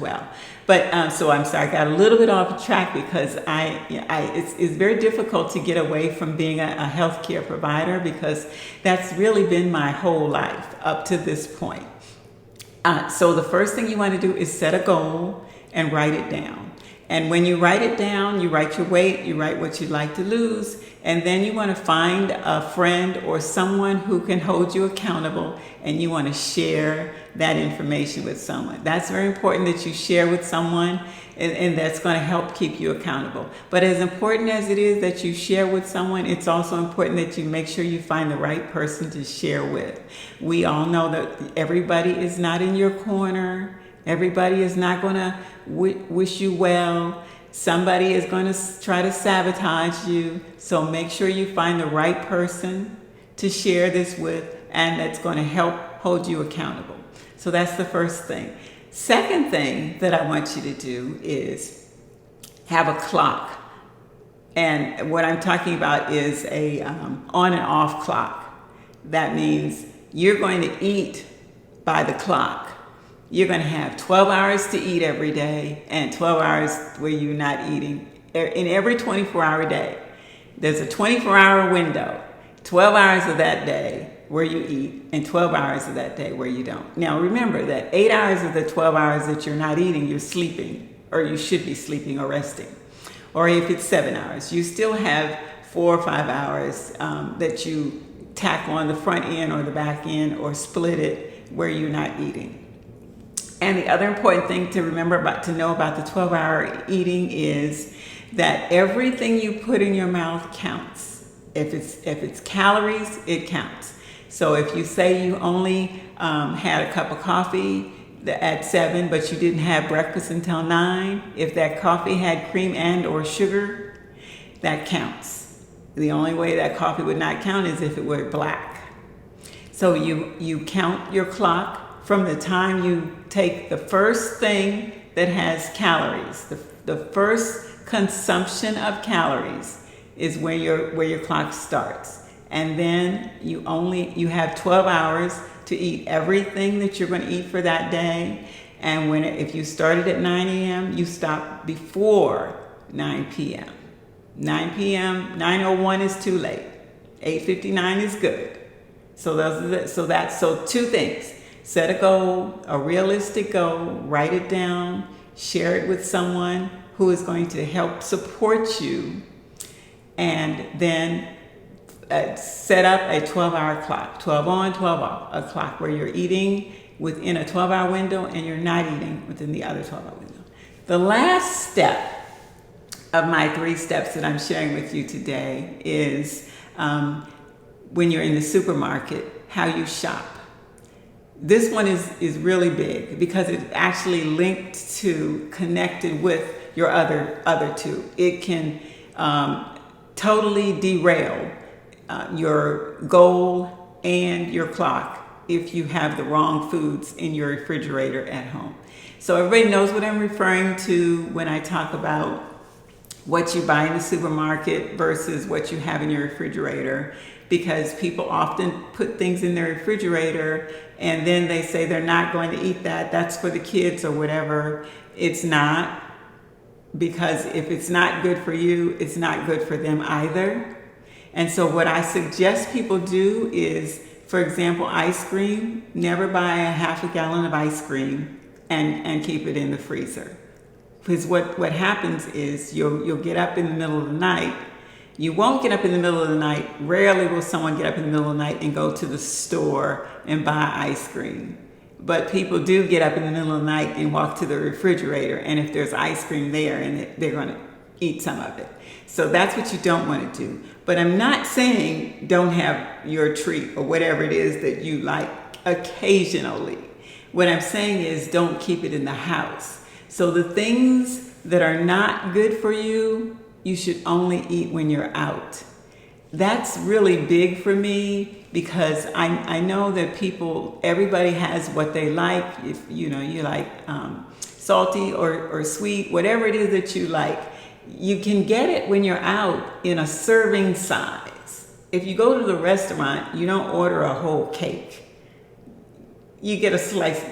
well. But so I'm sorry, I got a little bit off track because it's very difficult to get away from being a healthcare provider, because that's really been my whole life up to this point. So the first thing you want to do is set a goal and write it down. And when you write it down, you write your weight, you write what you'd like to lose, and then you want to find a friend or someone who can hold you accountable, and you want to share that information with someone. That's very important that you share with someone, and that's going to help keep you accountable. But as important as it is that you share with someone, it's also important that you make sure you find the right person to share with. We all know that everybody is not in your corner. Everybody is not going to wish you well. Somebody is going to try to sabotage you. So make sure you find the right person to share this with, and that's going to help hold you accountable. So that's the first thing. Second thing that I want you to do is have a clock. And what I'm talking about is a on and off clock. That means you're going to eat by the clock. You're going to have 12 hours to eat every day and 12 hours where you're not eating. In every 24-hour day, there's a 24-hour window, 12 hours of that day where you eat and 12 hours of that day where you don't. Now remember that 8 hours of the 12 hours that you're not eating, you're sleeping, or you should be sleeping or resting. Or if it's 7 hours, you still have 4 or 5 hours that you tack on the front end or the back end, or split it where you're not eating. And the other important thing to remember to know about the 12-hour eating is that everything you put in your mouth counts. If it's calories, it counts. So if you say you only had a cup of coffee at 7, but you didn't have breakfast until 9, if that coffee had cream and or sugar, that counts. The only way that coffee would not count is if it were black. So you count your clock from the time you take the first thing that has calories. The first consumption of calories is where your clock starts. And then you have 12 hours to eat everything that you're going to eat for that day. And if you started at 9 a.m., you stop before 9 p.m. 9 p.m., 9:01 is too late. 8:59 is good. So two things. Set a goal, a realistic goal, write it down, share it with someone who is going to help support you, and then set up a 12-hour clock, 12 on, 12 off, a clock where you're eating within a 12-hour window and you're not eating within the other 12-hour window. The last step of my 3 steps that I'm sharing with you today is when you're in the supermarket, how you shop. This one is really big because it's actually connected with your other two. It can totally derail your goal and your clock if you have the wrong foods in your refrigerator at home. So everybody knows what I'm referring to when I talk about what you buy in the supermarket versus what you have in your refrigerator, because people often put things in their refrigerator and then they say they're not going to eat that, that's for the kids or whatever. It's not, because if it's not good for you, it's not good for them either. And so what I suggest people do is, for example, ice cream, never buy a half a gallon of ice cream and keep it in the freezer. Because what happens is you'll get up in the middle of the night. You won't get up in the middle of the night. Rarely will someone get up in the middle of the night and go to the store and buy ice cream. But people do get up in the middle of the night and walk to the refrigerator, and if there's ice cream there, and they're going to eat some of it. So that's what you don't want to do. But I'm not saying don't have your treat or whatever it is that you like occasionally. What I'm saying is don't keep it in the house. So the things that are not good for you, you should only eat when you're out. That's really big for me, because I know that everybody has what they like. If you like salty or sweet, whatever it is that you like, you can get it when you're out in a serving size. If you go to the restaurant, you don't order a whole cake. You get a slice of